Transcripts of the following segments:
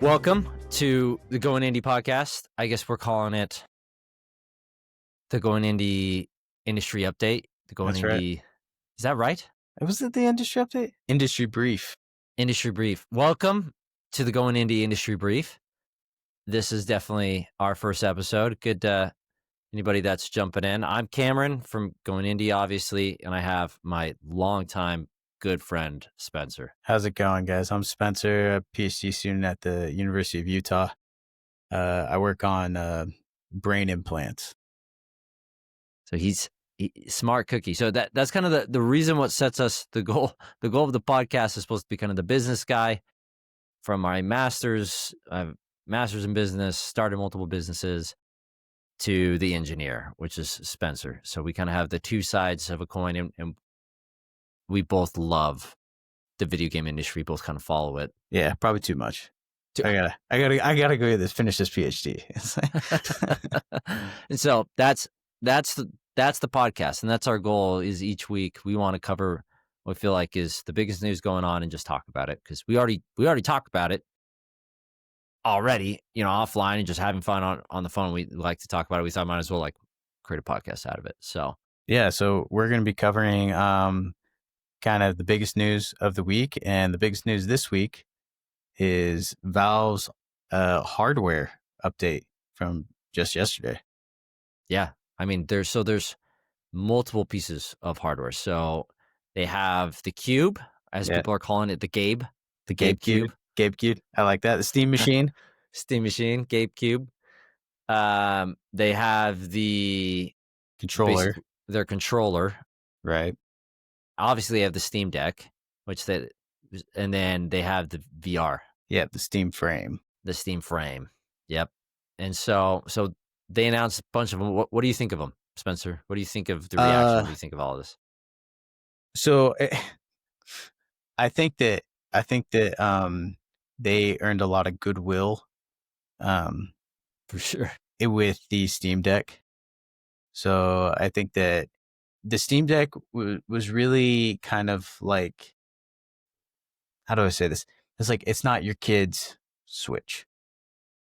Welcome to the Going Indie podcast. I guess we're calling it the Going Indie Industry Update. The Going That's Indie. right. Is that right? Was it the industry update? Industry brief. Industry Brief. Welcome to the Going Indie Industry Brief. This is definitely our first episode. Good anybody that's jumping in. I'm Cameron from Going Indie, obviously, and I have my longtime good friend, Spencer. How's it going, guys? I'm Spencer, a PhD student at the University of Utah. I work on brain implants. So he's smart cookie. So that's kind of the reason what sets us the goal. The goal of the podcast is supposed to be kind of the business guy from my master's. I have master's in business, started multiple businesses, to the engineer, which is Spencer. So we kind of have the two sides of a coin, and we both love the video game industry. Both kind of follow it. Yeah, probably too much. I gotta go finish this PhD. And so that's the podcast, and that's our goal. Is each week we want to cover what we feel like is the biggest news going on and just talk about it, because we already talked about it already, offline and just having fun on the phone. We like to talk about it. We thought might as well like create a podcast out of it. So yeah, so we're going to be covering kind of the biggest news of the week, and the biggest news this week is Valve's hardware update from just yesterday. Yeah, I mean there's multiple pieces of hardware. So they have the Cube, as people are calling it, the Gabe Cube. Gabe Cube. I like that. The Steam Machine. Steam Machine, Gabe Cube. They have the controller. Their controller. Right. Obviously, they have the Steam Deck, and then they have the VR. Yeah, the Steam Frame. The Steam Frame. Yep. And so they announced a bunch of them. What do you think of them, Spencer? What do you think of the reaction? What do you think of all of this? So I think that they earned a lot of goodwill, for sure, with the Steam Deck. So I think that the Steam Deck was really kind of like, how do I say this? It's like, it's not your kid's Switch.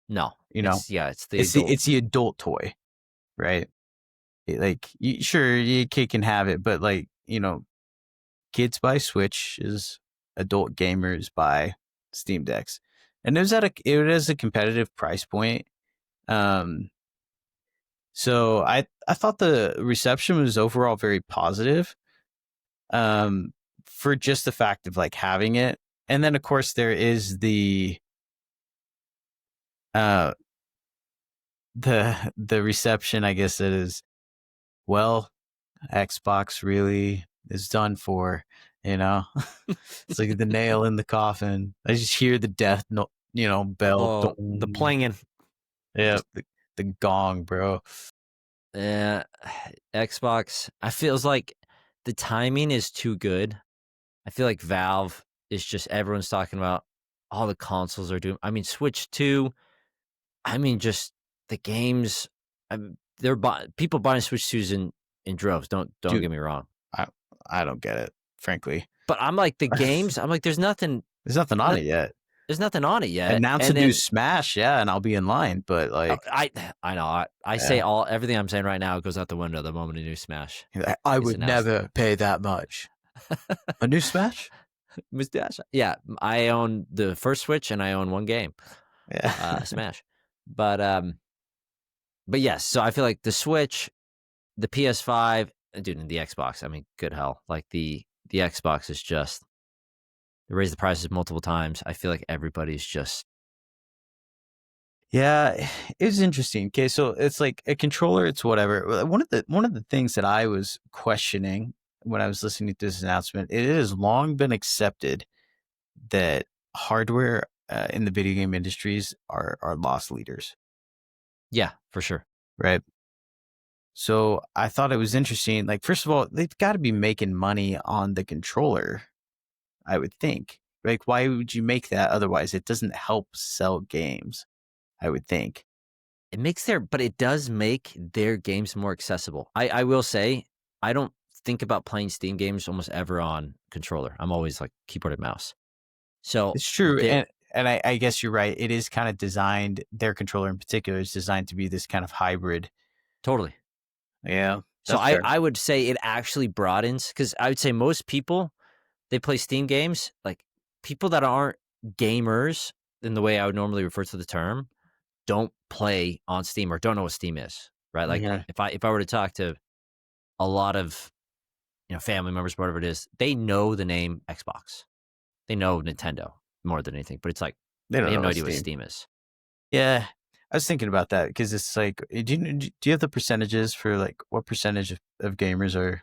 No, it's the adult toy, right? Like, sure, your kid can have it, but like, kids buy Switches, adult gamers buy Steam Decks, and it was a competitive price point. So I thought the reception was overall very positive, for just the fact of like having it. And then of course there is the reception, I guess, that is, well, Xbox really is done for, it's like the nail in the coffin. I just hear the death bell, the planging. Yeah, the gong, bro. Xbox, I feels like the timing is too good. I feel like Valve is just, everyone's talking about all the consoles are doing. I mean, Switch 2. I mean, just the games. People buying Switch 2s in droves. Don't get me wrong. I don't get it, frankly. But I'm like, the games. I'm like, there's nothing on it yet. There's nothing on it yet. Announce a new Smash, yeah, and I'll be in line. But like, I know. I say everything I'm saying right now goes out the window the moment a new Smash. I would never pay that much. A new Smash? Mustache. Yeah, I own the first Switch and I own one game. Yeah, Smash. But yes. So I feel like the Switch, the PS5, dude, and the Xbox. I mean, good hell. Like the Xbox is just, they raised the prices multiple times. I feel like everybody's just. Yeah, it's interesting. Okay, so it's like a controller. It's whatever. One of the things that I was questioning when I was listening to this announcement, it has long been accepted that hardware in the video game industries are loss leaders. Yeah, for sure. Right. So I thought it was interesting. Like, first of all, they've got to be making money on the controller, I would think. Like, why would you make that otherwise? It doesn't help sell games, I would think. But it does make their games more accessible. I will say, I don't think about playing Steam games almost ever on controller. I'm always like keyboard and mouse. So it's true. and I guess you're right. It is kind of designed. Their controller in particular is designed to be this kind of hybrid. Totally. Yeah, So that's fair. I would say it actually broadens, because I would say most people, they play Steam games. Like, people that aren't gamers in the way I would normally refer to the term don't play on Steam or don't know what Steam is, right? Like, Yeah. if I were to talk to a lot of, family members, whatever it is, they know the name Xbox. They know Nintendo more than anything, but it's like They don't they have know no what idea what Steam. Steam is. Yeah, I was thinking about that because it's like, do you have the percentages for like what percentage of gamers are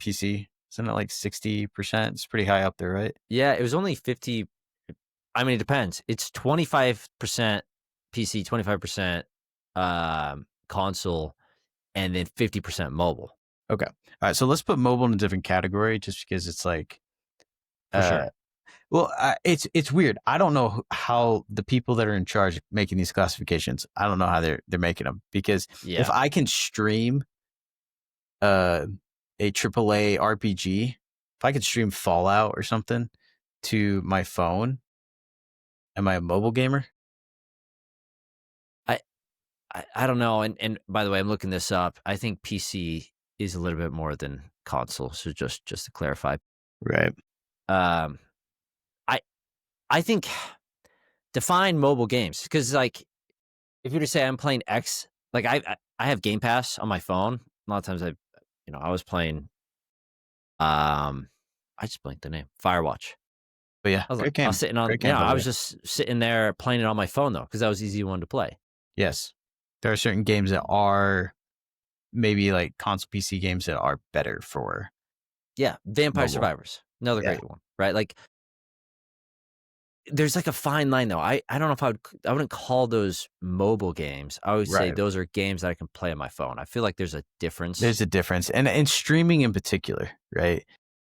PC? Isn't it like 60%? It's pretty high up there, right? Yeah, it was only 50. I mean, it depends. It's 25% PC, 25% console, and then 50% mobile, Okay. All right. So let's put mobile in a different category just because it's like, for sure. well, it's weird. I don't know how the people that are in charge of making these classifications, I don't know how they're making them, because Yeah. if I can stream a AAA RPG, if I could stream Fallout or something to my phone, am I a mobile gamer? I don't know. And by the way, I'm looking this up. I think PC is a little bit more than console. So just to clarify, Right. um, I I think define mobile games, because, like, if you were to say I'm playing X, like, I have Game Pass on my phone. A lot of times I was playing, I just blanked the name, Firewatch. But yeah, I was like, great I was game. sitting on, Great game, by I the was way. just sitting there playing it on my phone, though, because that was easy one to play. Yes. There are certain games that are maybe like console PC games that are better for Yeah, Vampire mobile. Survivors, another Yeah. great one, right? Like, there's like a fine line, though. I don't know if I wouldn't call those mobile games. I would say Right. those are games that I can play on my phone. I feel like there's a difference. There's a difference. And streaming in particular, right?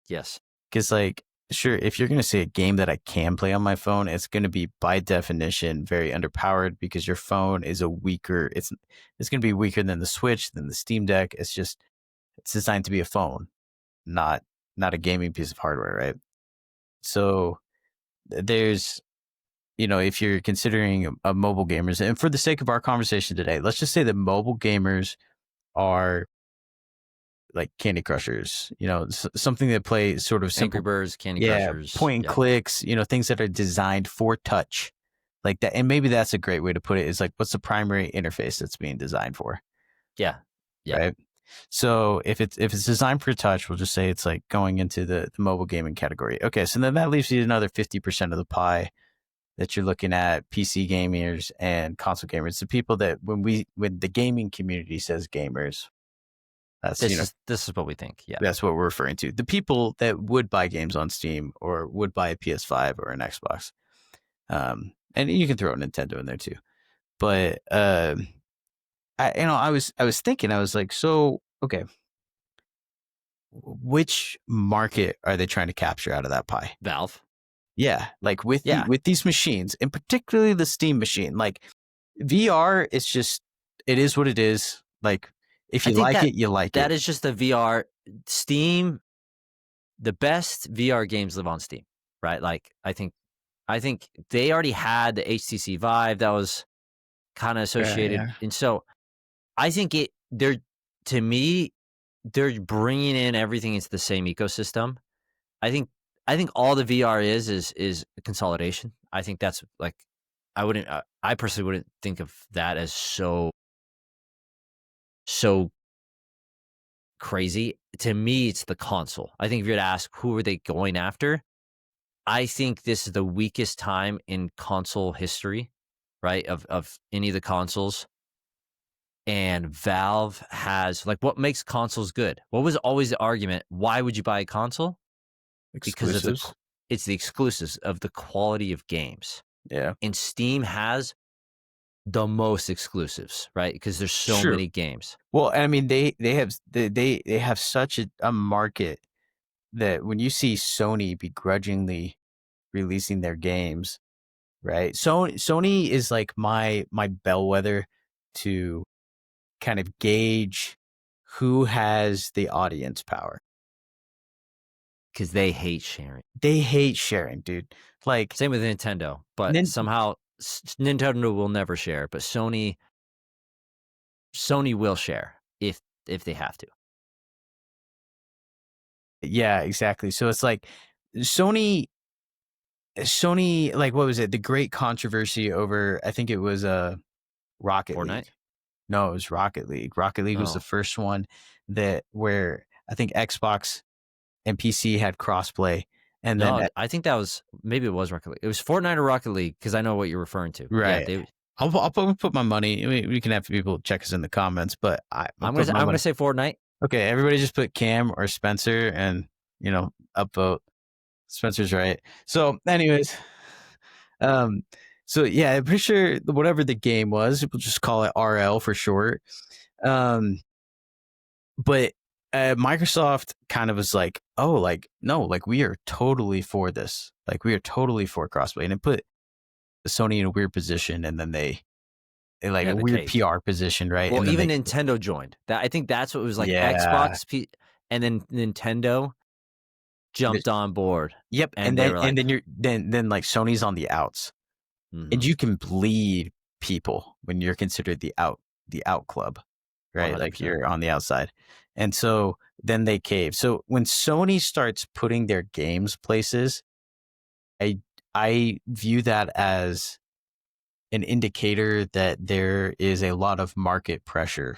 Yes. Because like, sure, if you're going to say a game that I can play on my phone, it's going to be by definition very underpowered because your phone is a weaker, it's going to be weaker than the Switch, than the Steam Deck. It's designed to be a phone, not a gaming piece of hardware, right? So there's, if you're considering a mobile gamers, and for the sake of our conversation today, let's just say that mobile gamers are like Candy Crushers, something that play sort of simple, Angry Birds, Candy yeah, Crushers. point and Yeah. clicks, things that are designed for touch, like that. And maybe that's a great way to put it, is like, what's the primary interface that's being designed for? Yeah. Yeah. Right. So if it's designed for touch, we'll just say it's like going into the mobile gaming category. Okay, so then that leaves you another 50% of the pie that you're looking at PC gamers and console gamers. The people that when the gaming community says gamers, that's This is what we think. Yeah. that's what we're referring to. The people that would buy games on Steam or would buy a PS5 or an Xbox. And you can throw a Nintendo in there too. But I was thinking, I was like, so okay, which market are they trying to capture out of that pie? Valve. Yeah, like with Yeah. with these machines, and particularly the Steam machine, like VR is just, it is what it is. Like, if I you think like it, you like that it. is just the VR. Steam, the best VR games live on Steam, right? Like, I think they already had the HTC Vive that was kind of associated. Yeah. And so I think to me, they're bringing in everything into the same ecosystem. I think all the VR is consolidation. I think that's like, I personally wouldn't think of that as so crazy. To me, it's the console. I think if you're to ask who are they going after, I think this is the weakest time in console history, right? Of any of the consoles. And Valve has, like, what makes consoles good? What was always the argument? Why would you buy a console? Because of Exclusives. it's the exclusives of the quality of games. Yeah. And Steam has the most exclusives, right? Because there's so Sure. many games. Well, I mean, they have such a market that when you see Sony begrudgingly releasing their games, right? Sony is like my bellwether to kind of gauge who has the audience power. because they hate sharing. They hate sharing, dude. Like Same with Nintendo, but somehow Nintendo will never share, but Sony will share if they have to. Yeah, exactly. So it's like Sony, like, what was it? The great controversy over, I think it was Rocket Fortnite? League. No, it was Rocket League. Rocket League was the first one where I think Xbox and PC had crossplay, and then I think that was, maybe it was Rocket League. It was Fortnite or Rocket League, because I know what you're referring to. right. Yeah, I'll put my money. We can have people check us in the comments, but I'm gonna say Fortnite. Okay, everybody just put Cam or Spencer, and upvote. Spencer's right. So, anyways, so yeah, I'm pretty sure whatever the game was, we'll just call it RL for short. But Microsoft kind of was like, oh, like, no, like, we are totally for this. Like, we are totally for crossplay. And it put Sony in a weird position, and then they like a weird PR position, right? Well, and even Nintendo joined. I think that's what it was like. Yeah. Xbox, and then Nintendo jumped on board. Yep. And then then like Sony's on the outs. And you can bleed people when you're considered the out club, right? 100%. Like, you're on the outside. And so then they cave. So when Sony starts putting their games places, I view that as an indicator that there is a lot of market pressure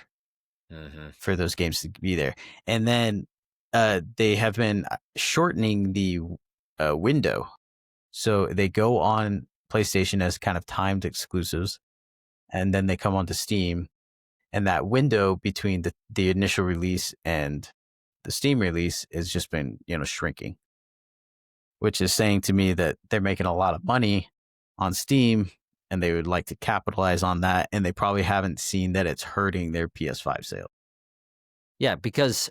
for those games to be there. And then they have been shortening the window. So they go on PlayStation as kind of timed exclusives, and then they come onto Steam, and that window between the initial release and the Steam release has just been shrinking, which is saying to me that they're making a lot of money on Steam and they would like to capitalize on that, and they probably haven't seen that it's hurting their PS5 sale. Yeah, because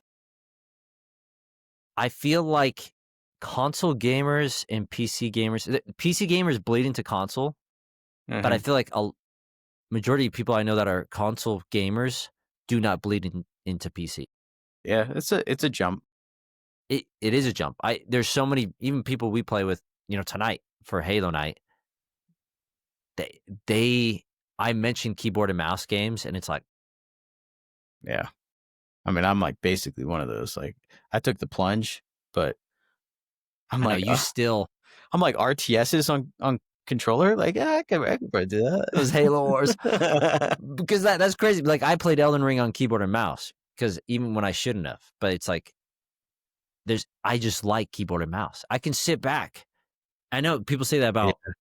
I feel like console gamers and PC gamers bleed into console, but I feel like a majority of people I know that are console gamers do not bleed into PC. Yeah, it's a jump. It is a jump. There's so many, even people we play with, tonight for Halo night. I mentioned keyboard and mouse games, and it's like, yeah. I mean, I'm like basically one of those. Like, I took the plunge, but I'm like, I'm like, RTSs on controller. Like, yeah, I can probably do that. Those Halo Wars, because that's crazy. Like, I played Elden Ring on keyboard and mouse, because even when I shouldn't have, but it's like, I just like keyboard and mouse. I can sit back. I know people say that about. Yeah.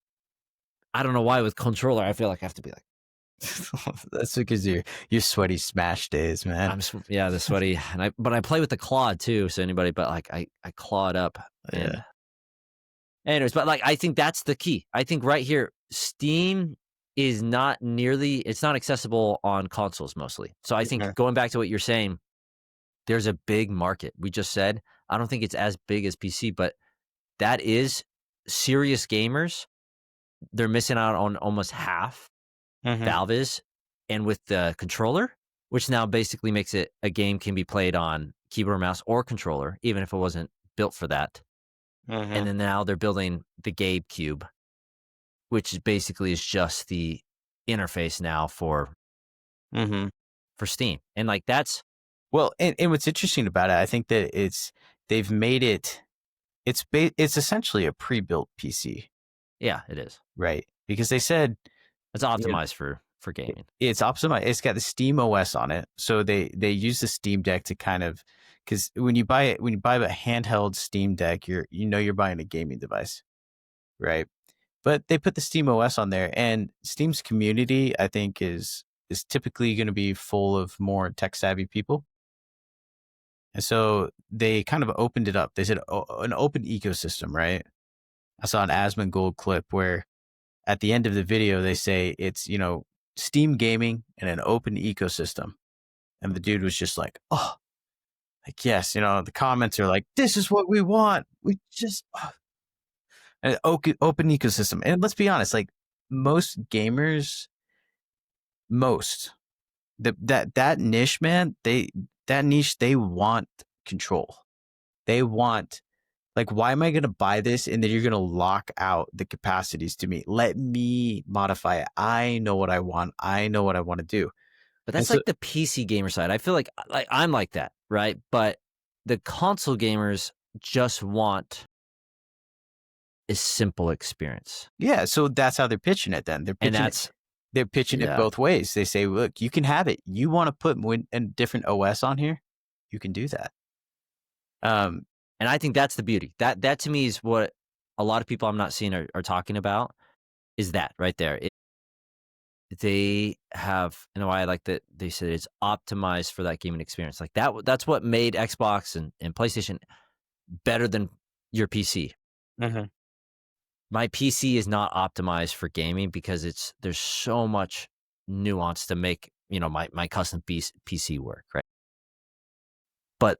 I don't know why with controller. I feel like I have to be like. That's because your sweaty Smash days, man. The sweaty, but I play with the claw too. So I claw it up. Yeah. Anyways, but like, I think that's the key. I think right here, Steam is not it's not accessible on consoles mostly. So I think going back to what you're saying, there's a big market. We just said, I don't think it's as big as PC, but that is serious gamers. They're missing out on almost half. Valve is, and with the controller, which now basically makes it a game can be played on keyboard, mouse, or controller, even if it wasn't built for that. And then now they're building the Gabe Cube, which basically is just the interface now for Steam. And like, that's and what's interesting about it, I think that they've made it. It's essentially a pre-built PC. Yeah, it is. Right, because they said it's optimized for gaming. It's optimized. It's got the Steam OS on it, so they use the Steam Deck to kind of, because when you buy a handheld Steam Deck, you're buying a gaming device, right? But they put the Steam OS on there, and Steam's community, I think, is typically going to be full of more tech savvy people, and so they kind of opened it up. They said an open ecosystem, right? I saw an Asmongold clip where at the end of the video, they say it's, Steam gaming and an open ecosystem. And the dude was just like, oh, like, yes, the comments are like, this is what we want. We just, an open ecosystem. And let's be honest, like, most gamers, that niche, man, they want control. They want Like, why am I going to buy this and then you're going to lock out the capacities to me? Let me modify it. I know what I want. I know what I want to do. But And that's so, like the PC gamer side. I feel like I'm like that, right? But the console gamers just want a simple experience. yeah, so that's how they're pitching it then. And that's They're pitching it yeah. both ways. They say, look, you can have it. You want to put a different OS on here? You can do that. And I think that's the beauty. That to me is what a lot of people I'm not seeing are talking about, is that right there. They have, and why I like that they said it's optimized for that gaming experience. Like that's what made Xbox and PlayStation better than your PC. Mhm. My PC is not optimized for gaming because there's so much nuance to make, my custom PC work, right? But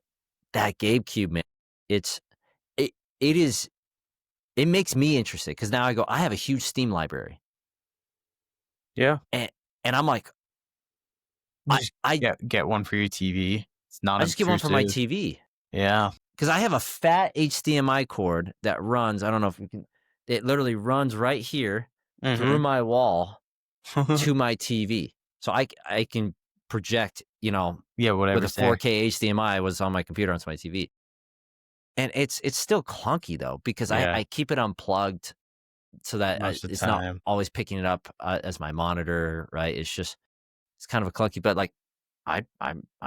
that GameCube, man, it's it it is it makes me interested because now I have a huge Steam library, Yeah. and I'm like, You I just I get one for your TV. It's not I just get one for my obtrusive. TV Yeah. because I have a fat HDMI cord that runs. I don't know if you can. It literally runs right here through Mhm. my wall to my TV, so I can project, Yeah, with a whatever's there. 4K HDMI was on my computer onto my TV. And it's still clunky though because Yeah, I keep it unplugged so that most of the it's not time. always picking it up as my monitor, right? It's kind of a clunky, but like I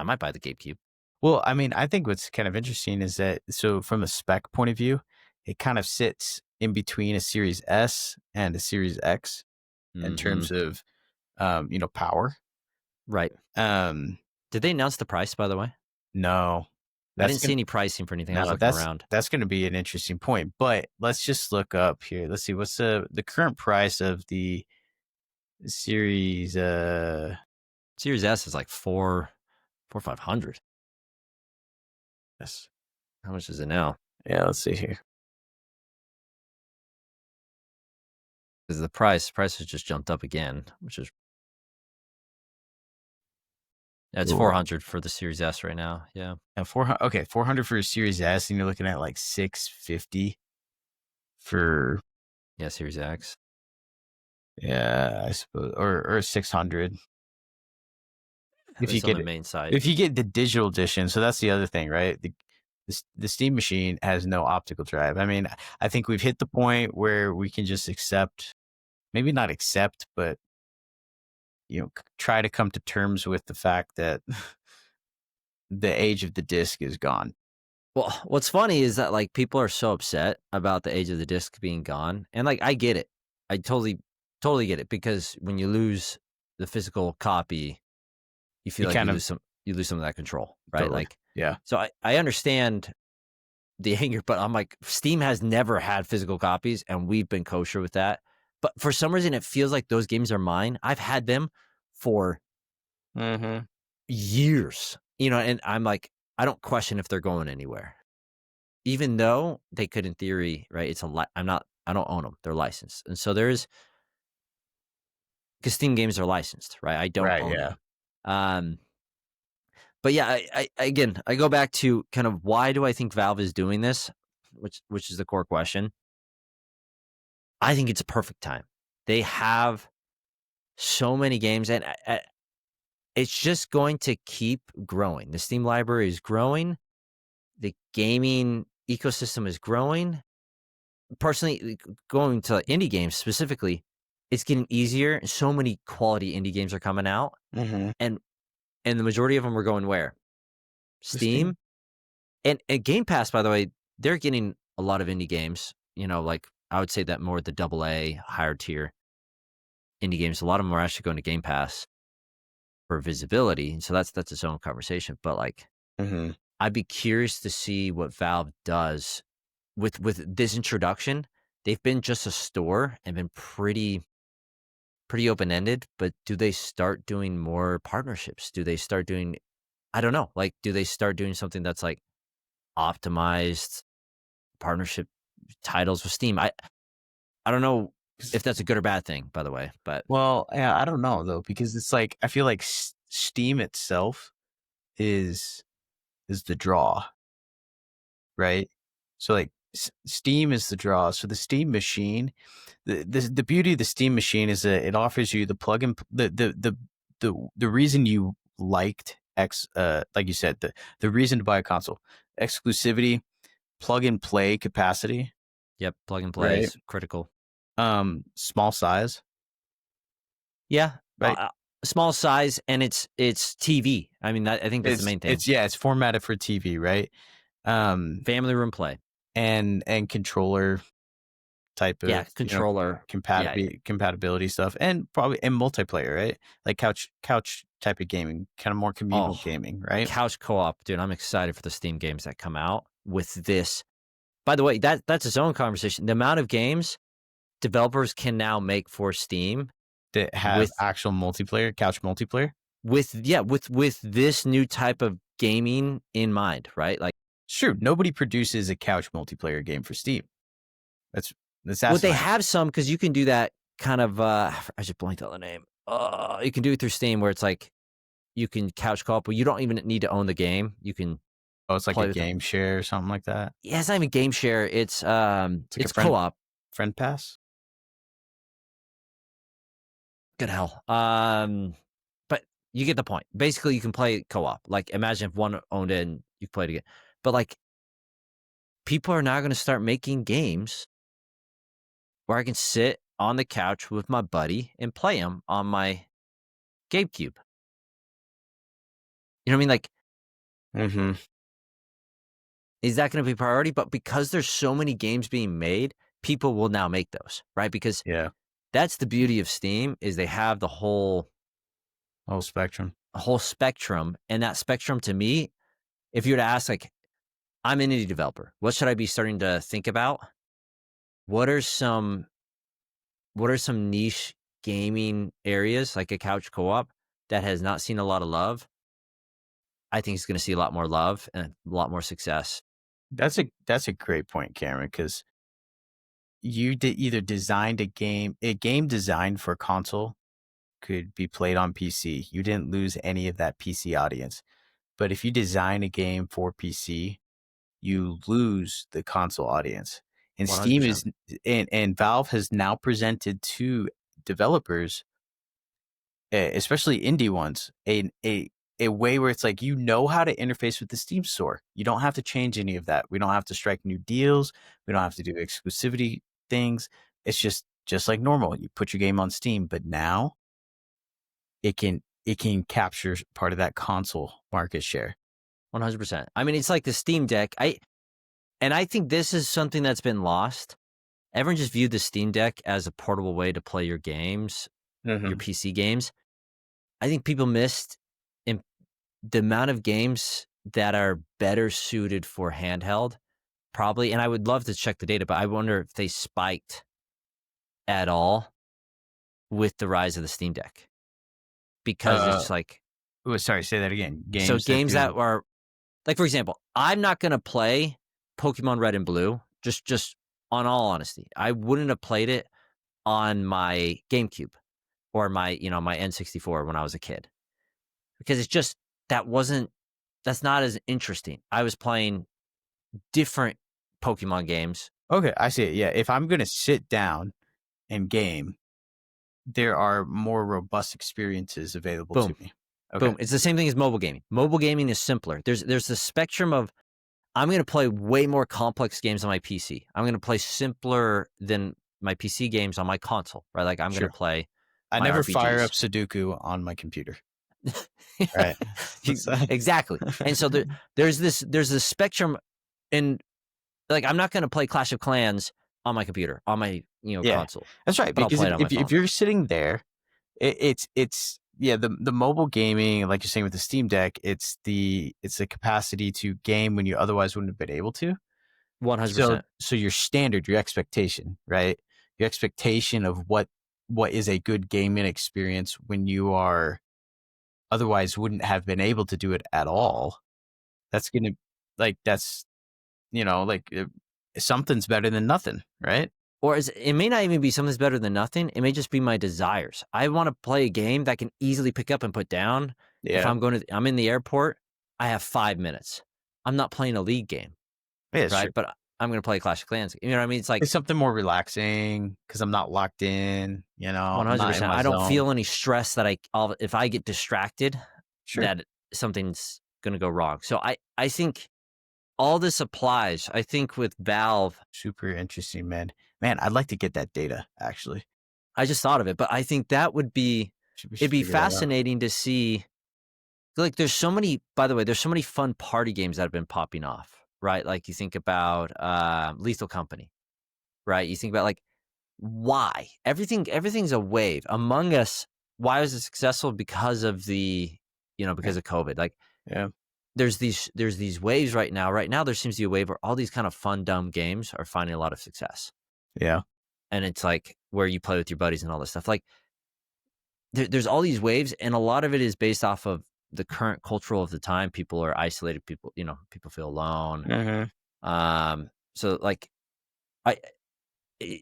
might buy the GameCube. Well, I mean, I think what's kind of interesting is that so from a spec point of view, it kind of sits in between a Series S and a Series X in Hmm. terms of power. Right. Um, Did they announce the price, by the way? no. I That's didn't see gonna any pricing for anything. I was no, looking around. that's gonna be an interesting point. But let's just look up here. Let's see what's the current price of the Series Series S is like four 500. S. How much is it now? Yeah, let's see here. Because the price has just jumped up again, which is it's Cool. 400 for the Series S right now. Yeah. 400, okay, 400 for a Series S, and you're looking at like 650 for Yeah, Series X. yeah, I suppose, or 600 At if you least on get the it. main site. If you get the digital edition, so that's the other thing, right? The Steam machine has no optical drive. I mean, I think we've hit the point where we can just accept, maybe not accept, but try to come to terms with the fact that the age of the disc is gone. Well, what's funny is that like people are so upset about the age of the disc being gone, and like I get it. I totally get it because when you lose the physical copy, you feel You like kind of you lose some of that control, right? totally, Like, yeah. so I understand the anger, but I'm like, Steam has never had physical copies, and we've been kosher with that. But for some reason, it feels like those games are mine. I've had them for Mm-hmm. years, and I'm like, I don't question if they're going anywhere. Even though they could in theory, right, I don't own them. 'Em, they're licensed, and so there's, because Steam games are licensed, right? I don't Right. own Yeah. them. Um, but yeah, again, I go back to kind of why do I think Valve is doing this, which is the core question. I think it's a perfect time. They have so many games, and it's just going to keep growing. The Steam library is growing. The gaming ecosystem is growing. Personally, going to indie games specifically, it's getting easier. So many quality indie games are coming out, Mm-hmm. and the majority of them are going where? The Steam. Steam and Game Pass. By the way, they're getting a lot of indie games. Like I would say that more the AA higher tier indie games. A lot of them are actually going to Game Pass for visibility. So that's its own conversation. But like, Mm-hmm. I'd be curious to see what Valve does with this introduction. They've been just a store and been pretty open-ended, but do they start doing more partnerships? Do they start doing, I don't know, like, do they start doing something that's like optimized partnership titles with Steam? I don't know if that's a good or bad thing, by the way, but Well, yeah, I don't know though, because it's like I feel like Steam itself is the draw, right? So like Steam is the draw. So the Steam machine, the beauty of the Steam machine is that it offers you the plug and the reason you liked like you said, the reason to buy a console, exclusivity, plug and play capacity. Yep, plug and play is critical. Small size. Yeah, right. Small size, and it's TV. I mean, I think that's the main thing. It's formatted for TV, right? Family room play and controller type of controller compatibility stuff, and probably multiplayer, right? Like couch type of gaming, kind of more communal gaming, right? Couch co-op, dude. I'm excited for the Steam games that come out with this. By the way, that's its own conversation. The amount of games developers can now make for Steam that have actual multiplayer, couch multiplayer, with this new type of gaming in mind, right? Like, sure, nobody produces a couch multiplayer game for Steam. That's well, they have some, because you can do that kind of. I just blanked on the name. You can do it through Steam, where it's like you can couch co-op, but you don't even need to own the game. You can. Oh, it's like a game share or something like that. Yeah, it's not even game share. It's co-op. Friend pass. Good hell. But you get the point. Basically, you can play co-op. Like, imagine if one owned it and you played again. But like, people are now going to start making games where I can sit on the couch with my buddy and play them on my GameCube. You know what I mean? Like, is that going to be a priority? But because there's so many games being made, people will now make those, right? Because that's the beauty of Steam, is they have the whole spectrum. And that spectrum, to me, if you were to ask, like, I'm an indie developer, what should I be starting to think about? What are some niche gaming areas, like a couch co-op, that has not seen a lot of love? I think it's going to see a lot more love and a lot more success. That's a great point, Cameron, because you either designed a game designed for console could be played on PC. You didn't lose any of that PC audience. But if you design a game for PC, you lose the console audience. And 100%. Steam is and Valve has now presented to developers, especially indie ones, a way where it's like, you know how to interface with the Steam store. You don't have to change any of that. We don't have to strike new deals. We don't have to do exclusivity things. It's just like normal. You put your game on Steam, but now it can capture part of that console market share. 100%. I mean, it's like the Steam Deck. I think this is something that's been lost. Everyone just viewed the Steam Deck as a portable way to play your games, your PC games. I think people missed the amount of games that are better suited for handheld, probably. And I would love to check the data, but I wonder if they spiked at all with the rise of the Steam Deck, because it's like, sorry, say that again. Games that are, like, for example, I'm not going to play Pokemon Red and Blue. Just on all honesty, I wouldn't have played it on my GameCube or my N64 when I was a kid, because it's just, that's not as interesting. I was playing different Pokemon games. Okay, I see it. Yeah, if I'm going to sit down and game, there are more robust experiences available to me. Okay. Boom. It's the same thing as mobile gaming. Mobile gaming is simpler. There's the spectrum of, I'm going to play way more complex games on my PC. I'm going to play simpler than my PC games on my console, right? Like, I'm going to play. I never fire up Sudoku on my computer. Right. Exactly. And so there's this spectrum, and like, I'm not going to play Clash of Clans on my computer, on my console. That's right. Because if you're sitting there, it's the mobile gaming, like you're saying with the Steam Deck, it's the capacity to game when you otherwise wouldn't have been able to. 100%. So your standard, your expectation, right? Your expectation of what is a good gaming experience when you are otherwise wouldn't have been able to do it at all. That's going to, like, that's, something's better than nothing, right? Or it may not even be something's better than nothing. It may just be my desires. I want to play a game that can easily pick up and put down. Yeah. If I'm in the airport, I have 5 minutes. I'm not playing a league game. Yeah, right? Sure. But I'm going to play Clash of Clans. You know what I mean? It's like It's something more relaxing because I'm not locked in. I'm not in 100%. my I don't zone. feel any stress that if I get distracted, Sure. that something's going to go wrong. So I think all this applies. I think with Valve, Super interesting, man. Man, I'd like to get that data actually. I just thought of it, but I think that would be, We it'd should be figure that out. fascinating to see. Like, by the way, there's so many fun party games that have been popping off, right? Like, you think about Lethal Company, right? You think about like, why everything's a wave. Among Us, why was it successful? Because of because of COVID. Like, Yeah. there's these waves right now. Right now, there seems to be a wave where all these kind of fun, dumb games are finding a lot of success. Yeah. And it's like where you play with your buddies and all this stuff. Like, there's all these waves, and a lot of it is based off of the current cultural of the time. People are isolated. People feel alone. So like, I i-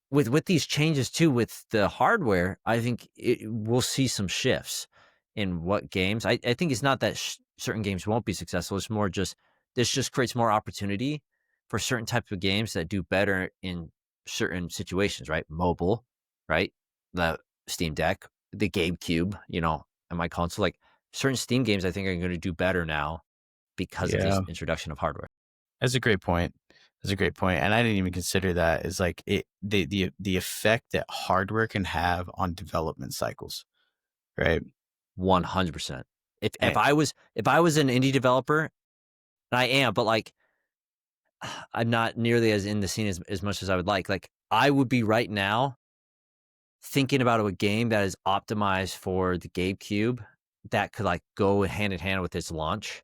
with these changes too, with the hardware, I think we'll see some shifts in what games. I think it's not that certain games won't be successful. It's more just this just creates more opportunity for certain types of games that do better in certain situations, right? Mobile, right? The Steam Deck, the GameCube, and my console. Like, certain Steam games, I think are going to do better now because of this Yeah. introduction of hardware. That's a great point. That's a great point. And I didn't even consider that as like the effect that hardware can have on development cycles. Right. 100%. If And, I was an indie developer, and I am, but like, I'm not nearly as in the scene as much as I would like. Like, I would be right now thinking about a game that is optimized for the GameCube that could like go hand in hand with its launch.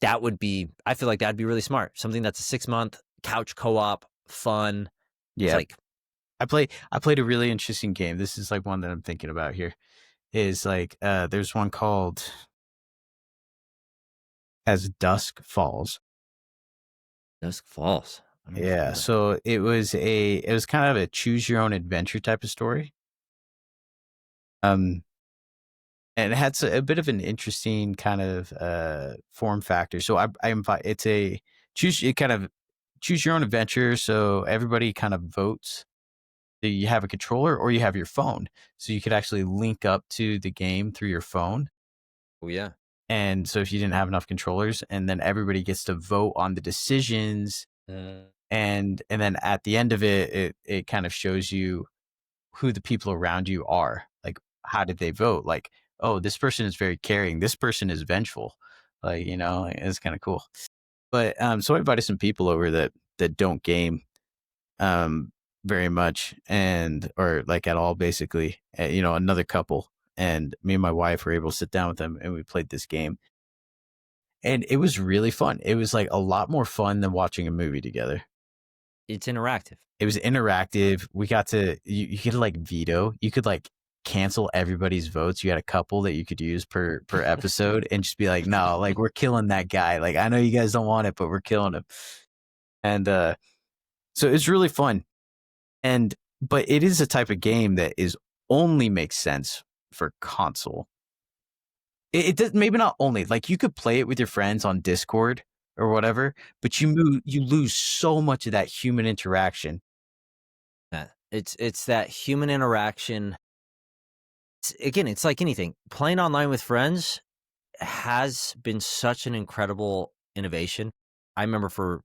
I feel like that'd be really smart. Something that's a 6-month couch co-op, fun. It's yeah. like, I played a really interesting game. This is like one that I'm thinking about here. Is like there's one called As Dusk Falls. Dusk Falls. Yeah. So it was kind of a choose your own adventure type of story. And it had a bit of an interesting kind of form factor. So I invite it's a choose your own adventure. So everybody kind of votes. You have a controller or you have your phone, so you could actually link up to the game through your phone. Oh yeah. And so if you didn't have enough controllers, and then everybody gets to vote on the decisions, and then at the end of it kind of shows you who the people around you are. Like, how did they vote? Like, oh, this person is very caring. This person is vengeful. Like, it's kind of cool. But so I invited some people over that don't game very much, or like at all, basically. Another couple, and me and my wife were able to sit down with them, and we played this game, and it was really fun. It was like a lot more fun than watching a movie together. It's interactive. It was interactive. We got to you could like veto. You could like cancel everybody's votes. You had a couple that you could use per episode, and just be like, no, like, we're killing that guy. Like, I know you guys don't want it, but we're killing him. And so it's really fun. But it is a type of game that only makes sense for console. It does, maybe not only, like, you could play it with your friends on Discord or whatever, but you lose so much of that human interaction. Yeah. It's that human interaction. Again, it's like anything. Playing online with friends has been such an incredible innovation. I remember for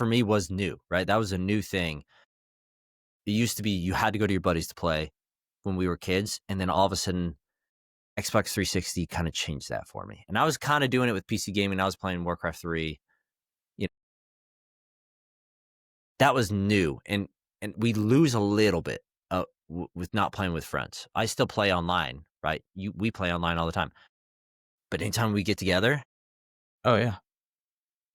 me was new, right? That was a new thing. It used to be you had to go to your buddies to play when we were kids, and then all of a sudden Xbox 360 kind of changed that for me. And I was kind of doing it with PC gaming. I was playing Warcraft 3. That was new, and we lose a little bit with not playing with friends. I still play online, right? We play online all the time, but anytime we get together, Oh yeah,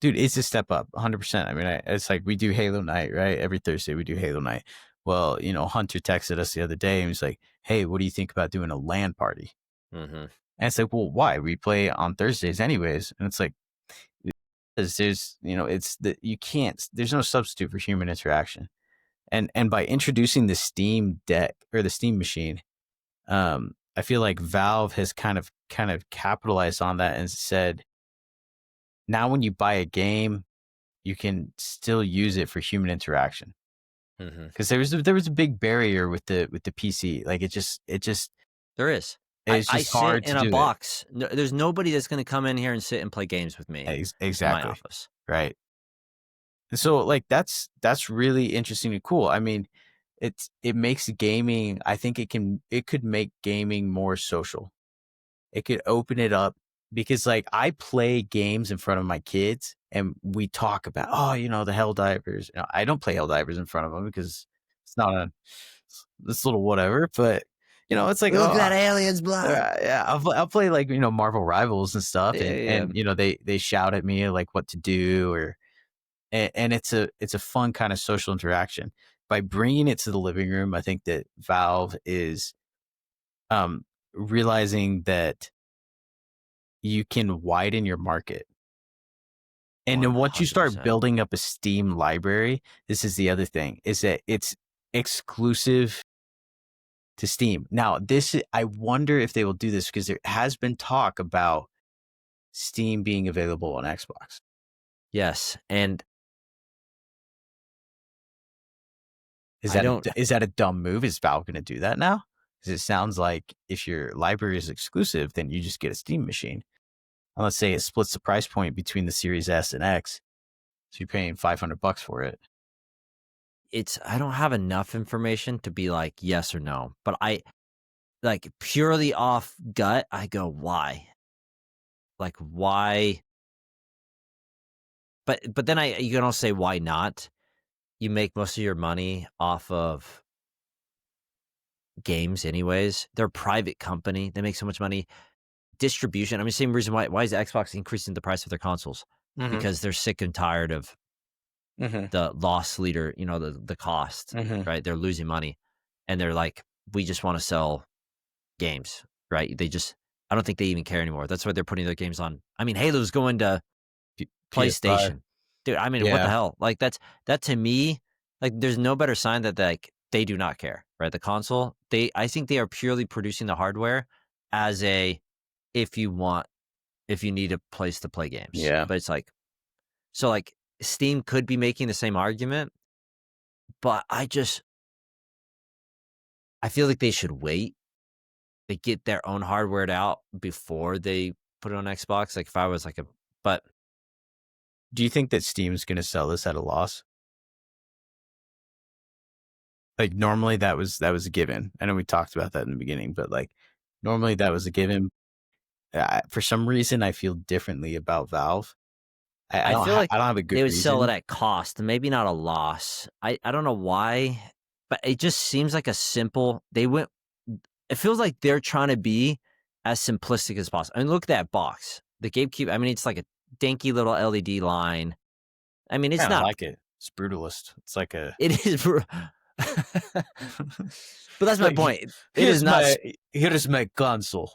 dude, it's a step up, 100%. I mean, it's like we do Halo Night, right? Every Thursday we do Halo Night. Well, Hunter texted us the other day and he's like, "Hey, what do you think about doing a LAN party?" And it's like, well, why? We play on Thursdays anyways. And it's like, there's there's no substitute for human interaction. And by introducing the Steam Deck or the Steam machine, I feel like Valve has kind of capitalized on that and said, now when you buy a game, you can still use it for human interaction. Mhm. Because there was a big barrier with the PC. Like There is. it's I just sit hard in to a do it. box. No, there's nobody that's gonna come in here and sit and play games with me in my Exactly. office. Right. So like that's really interesting and cool. I mean, it makes gaming, I think it could make gaming more social. It could open it up because like I play games in front of my kids and we talk about, oh, the Helldivers. I don't play Helldivers in front of them because it's not this little whatever, but it's like, Look oh, at that alien's blood. yeah, I'll play like, Marvel Rivals and stuff. Yeah, yeah. And they shout at me like what to do and it's a fun kind of social interaction. By bringing it to the living room, I think that Valve is realizing that you can widen your market. And then once you start 100%. building up a Steam library, this is the other thing, is that it's exclusive to Steam. Now, I wonder if they will do this because there has been talk about Steam being available on Xbox. Yes, and Is I that don't is that a dumb move? Is Valve going to do that now? Because it sounds like if your library is exclusive, then you just get a Steam machine. And let's say it splits the price point between the Series S and X, so you're paying $500 for it. I don't have enough information to be like yes or no, but I like purely off gut, I go, why? Like why? But then you can also say why not? You make most of your money off of games anyways. They're a private company. They make so much money. Distribution. I mean, same reason why is Xbox increasing the price of their consoles? Mm-hmm. Because they're sick and tired of the loss leader, the cost, Mm-hmm. right? They're losing money. And they're like, we just want to sell games, right? I don't think they even care anymore. That's why they're putting their games on. I mean, Halo's going to PS5. PlayStation. Dude, I mean, what the Yeah. hell? Like that to me, like there's no better sign that like they do not care, right? The console, I think they are purely producing the hardware as if you need a place to play games. Yeah. But it's like so like Steam could be making the same argument, but I feel like they should wait. They get their own hardware out before they put it on Xbox. Like if I was like but Do you think that Steam's going to sell this at a loss? Like normally that was a given. I know we talked about that in the beginning, but like normally that was a given. For some reason, I feel differently about Valve. I I feel like I don't have a good they would reason. sell it at cost, maybe not a loss. I don't know why, but it just seems like it feels like they're trying to be as simplistic as possible. I mean, look at that box. The Gatekeeper, I mean, it's like a dinky little LED line. I mean, it's I not like it. It's brutalist. It's like a. it is but that's my Like, point. It is not here's my console.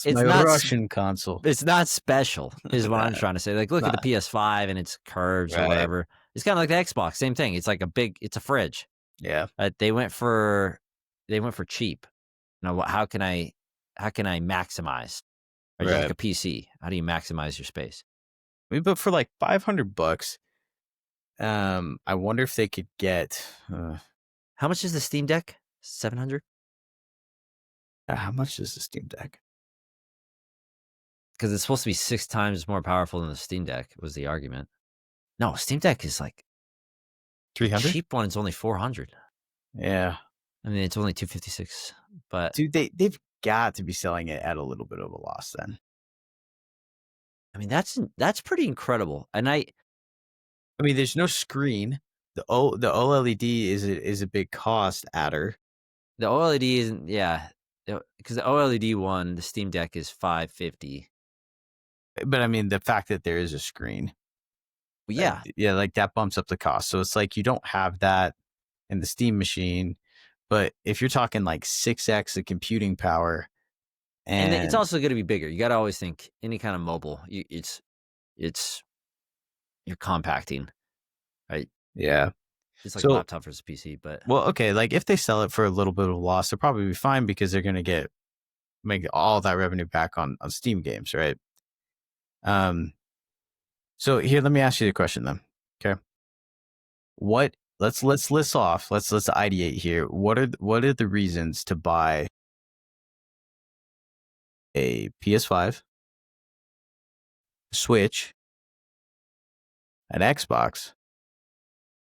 It's my not Russian console. it's not special, is what I'm Right. trying to say. Like, look at the PS5 and its curves or Right. whatever. It's kind of like the Xbox, same thing. It's like it's a fridge. Yeah. They went for cheap. Now, how can I maximize? Or just like Right. a PC, how do you maximize your space? I mean, but for like $500, I wonder if they could get. How much is the Steam Deck? 700? How much is the Steam Deck? Because it's supposed to be 6 times more powerful than the Steam Deck, was the argument. No, Steam Deck is like 300. cheap one is only 400. Yeah. I mean, it's only 256, but Dude, they've got to be selling it at a little bit of a loss then. I mean, that's pretty incredible. And I mean, there's no screen. The OLED is a big cost adder. The OLED isn't, yeah, because the OLED one, the Steam Deck is $550. But I mean, the fact that there is a screen, Yeah, yeah, like that bumps up the cost. So it's like you don't have that in the Steam machine, but if you're talking like 6x the computing power, and it's also going to be bigger. You got to always think any kind of mobile. It's you're compacting, right? Yeah, It's like a laptop versus PC. But well, okay, like if they sell it for a little bit of a loss, they'll probably be fine because they're going to make all that revenue back on Steam games, right? So here, let me ask you the question then. Okay. What? Let's list off. Let's ideate here. What are the reasons to buy a PS5, Switch, an Xbox,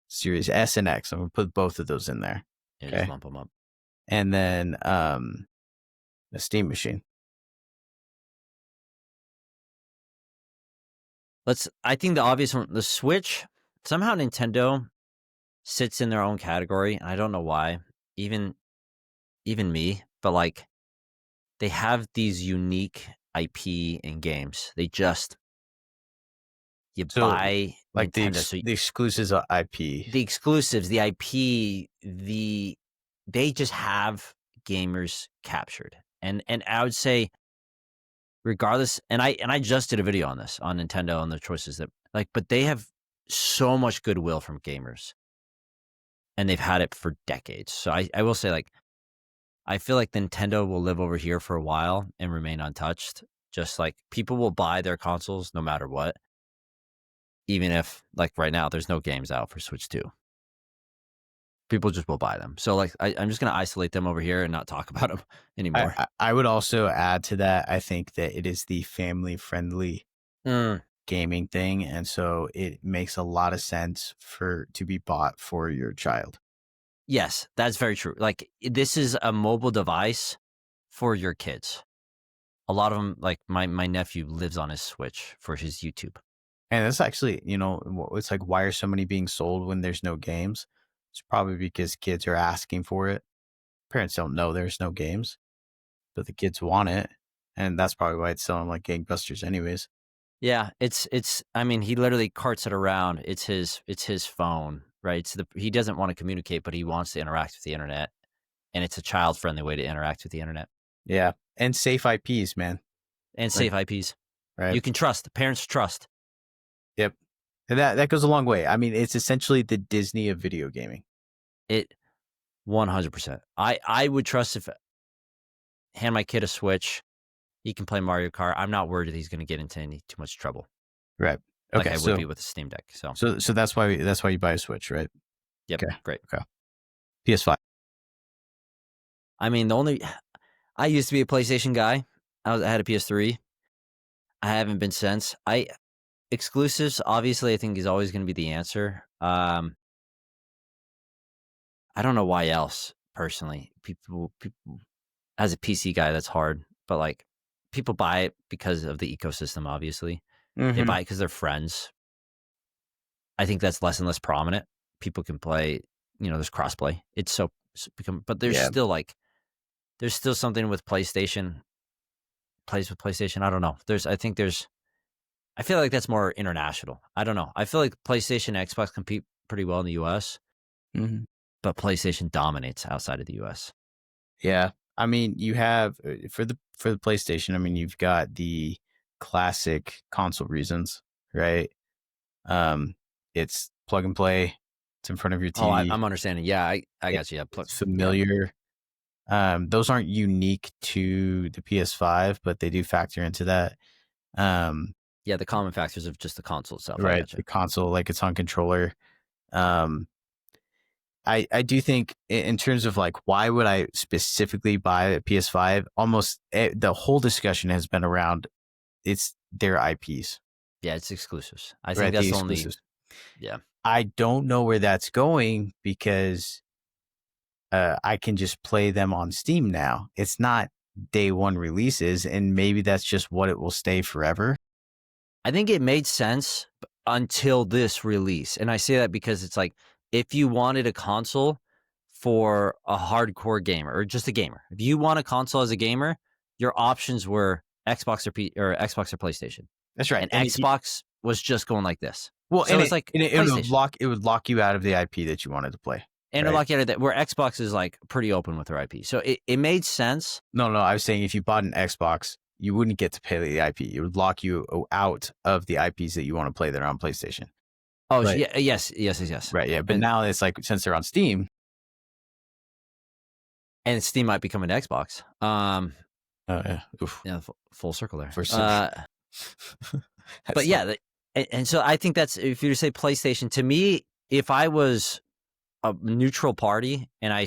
Series S and X? I'm gonna put both of those in there. Yeah, Okay. just lump them up. And then a Steam machine. I think the obvious one, the Switch, somehow Nintendo sits in their own category. I don't know why. Even me, but like they have these unique IP and games. They just you So, buy like the Nintendo. So the exclusives of IP. the exclusives, the IP, they just have gamers captured. And I would say regardless, and I just did a video on this on Nintendo and the choices that like, but they have so much goodwill from gamers. And they've had it for decades. So I will say, like, I feel like Nintendo will live over here for a while and remain untouched. Just like people will buy their consoles no matter what, even if, like, right now there's no games out for Switch 2. People just will buy them. So, like, I'm just gonna isolate them over here and not talk about them anymore. I would also add to that. I think that it is the family friendly gaming thing, and so it makes a lot of sense to be bought for your child. Yes, that's very true. Like, this is a mobile device for your kids. A lot of them, like my nephew lives on his Switch for his YouTube. And that's actually, it's like, why are so many being sold when there's no games? It's probably because kids are asking for it. Parents don't know there's no games, but the kids want it. And that's probably why it's selling like gangbusters anyways. Yeah, it's I mean, he literally carts it around. It's his phone, right? He doesn't want to communicate, but he wants to interact with the internet, and it's a child-friendly way to interact with the internet. Yeah, and safe IPs, man. And safe IPs. Right. You can trust. The parents trust. Yep. And that goes a long way. I mean, it's essentially the Disney of video gaming. It 100%. I would trust if hand my kid a Switch, he can play Mario Kart. I'm not worried that he's going to get into too much trouble. Right. Okay. Like I would be with a Steam Deck. So that's why you buy a Switch, right? Yep. Okay. Great. Okay. PS5. I mean, I used to be a PlayStation guy. I had a PS3. I haven't been since. Exclusives, obviously, I think is always going to be the answer. I don't know why else. Personally, people as a PC guy, that's hard. But like, people buy it because of the ecosystem. Obviously, they buy it because they're friends. I think that's less and less prominent. People can play. There's crossplay. It's become, but there's still like, there's still something with PlayStation. Plays with PlayStation. I don't know. I feel like that's more international. I don't know. I feel like PlayStation and Xbox compete pretty well in the US, but PlayStation dominates outside of the US. Yeah. I mean, you have for the PlayStation, I mean, you've got the classic console reasons, right? It's plug and play. It's in front of your TV. Oh, I'm understanding. Yeah, I got you. Yeah, It's familiar. Yeah. Those aren't unique to the PS5, but they do factor into that. Yeah, the common factors of just the console itself. Right. The console, like it's on controller. I do think in terms of like, why would I specifically buy a PS5? Almost the whole discussion has been around it's their IPs. Yeah, it's exclusives. I think that's the only. Yeah. I don't know where that's going because I can just play them on Steam now. It's not day one releases, and maybe that's just what it will stay forever. I think it made sense until this release. And I say that because it's like, if you wanted a console for a hardcore gamer or just a gamer, if you want a console as a gamer, your options were Xbox or Xbox or PlayStation. That's right. And Xbox was just going like this. Well, so and it's like it would lock you out of the IP that you wanted to play. And right? Lock you out of that, where Xbox is like pretty open with their IP. So it made sense. No, I was saying if you bought an Xbox, you wouldn't get to play the IP. It would lock you out of the IPs that you want to play that are on PlayStation. Oh, right. Yeah, yes. Right, yeah. But now it's like, since they're on Steam. And Steam might become an Xbox. Yeah. Oof. Yeah, full circle there. For but yeah, And so I think that's, if you say PlayStation, to me, if I was a neutral party and I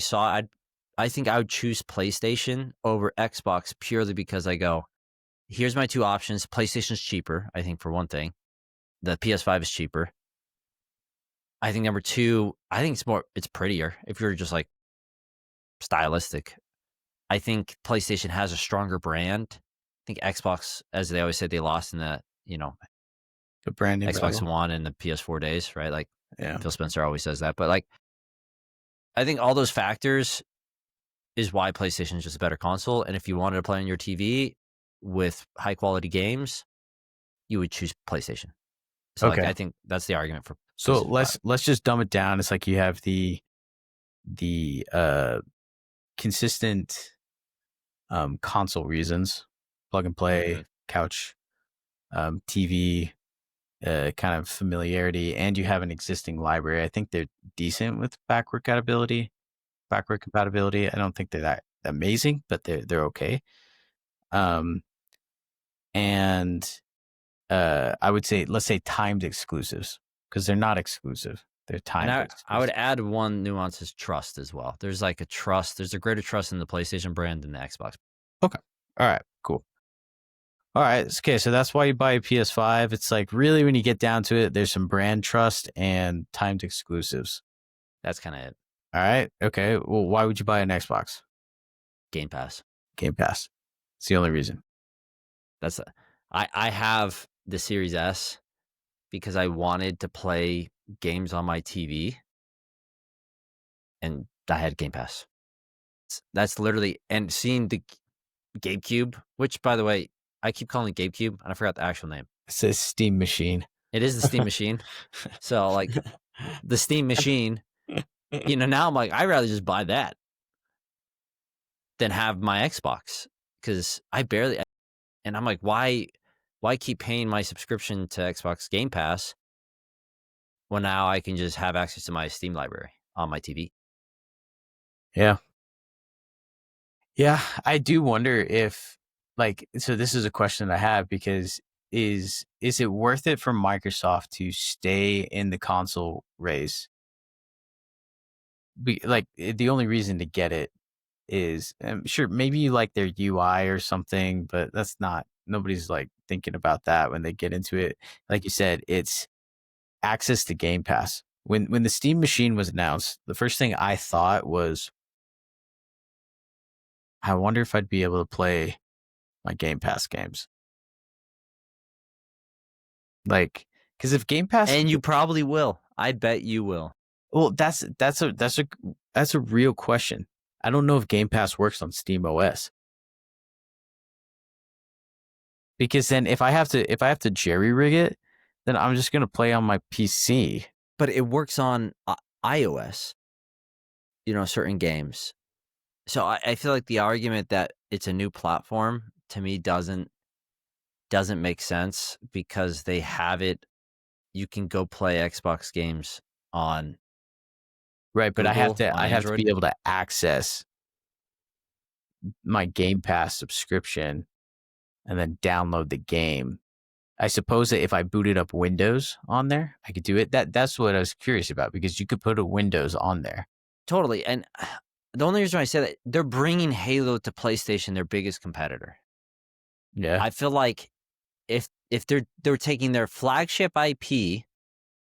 think I would choose PlayStation over Xbox purely because I go, here's my two options. PlayStation's cheaper, I think, for one thing. The PS5 is cheaper. I think number two, I think it's prettier if you're just like stylistic. I think PlayStation has a stronger brand. I think Xbox, as they always say, they lost in the, The branding Xbox battle. One and the PS4 days, right? Like Yeah. Phil Spencer always says that. But like, I think all those factors is why PlayStation is just a better console. And if you wanted to play on your TV with high quality games, you would choose PlayStation. So like, Okay. I think that's the argument for. So PlayStation 5. let's just dumb it down. It's like you have the consistent console reasons, plug and play, Mhm. couch, TV, kind of familiarity, and you have an existing library. I think they're decent with backward compatibility. I don't think they're that amazing, but they're okay. And I would say, let's say timed exclusives, because they're not exclusive. They're And timed I would exclusive. add one nuance is trust as well. There's like a trust. There's a greater trust in the PlayStation brand than the Xbox. Okay. All right. Cool. All right. Okay. So that's why you buy a PS5. It's like really, when you get down to it, there's some brand trust and timed exclusives. That's kind of it. All right. Okay. Well, why would you buy an Xbox? Game Pass. Game Pass. It's the only reason. I have the Series S because I wanted to play games on my TV, and I had Game Pass. That's literally, and seeing the GameCube, which by the way, I keep calling it GameCube, and I forgot the actual name. It says Steam Machine. It is the Steam Machine. So like the Steam Machine, now I'm like, I'd rather just buy that than have my Xbox, because and I'm like, why keep paying my subscription to Xbox Game Pass when now I can just have access to my Steam library on my TV? Yeah. Yeah. I do wonder if, like, so this is a question I have, because is it worth it for Microsoft to stay in the console race? The only reason to get it is, sure, maybe you like their UI or something, but that's not, nobody's like thinking about that when they get into it. Like you said, it's access to Game Pass. When the Steam Machine was announced, the first thing I thought was, I wonder if I'd be able to play my Game Pass games. Like, because if Game Pass, And you probably will. I bet you will. well, that's a real question. I don't know if Game Pass works on Steam OS. Because then if I have to jerry rig it, then I'm just gonna play on my PC. But it works on iOS, certain games. So I feel like the argument that it's a new platform, to me, doesn't make sense, because they have it. You can go play Xbox games on Right, but Google, on I have to Android. be able to access my Game Pass subscription and then download the game. I suppose that if I booted up Windows on there, I could do it. That's what I was curious about, because you could put a Windows on there. Totally. And the only reason I say that, they're bringing Halo to PlayStation, their biggest competitor. Yeah. I feel like if they're taking their flagship IP,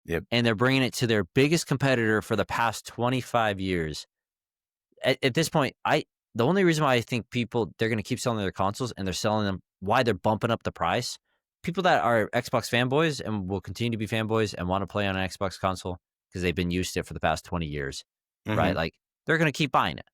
Yep. and they're bringing it to their biggest competitor for the past 25 years, at this point, the only reason why I think they're going to keep selling their consoles, and they're selling them, why they're bumping up the price, people that are Xbox fanboys and will continue to be fanboys and want to play on an Xbox console because they've been used to it for the past 20 years, right? Like, they're going to keep buying it.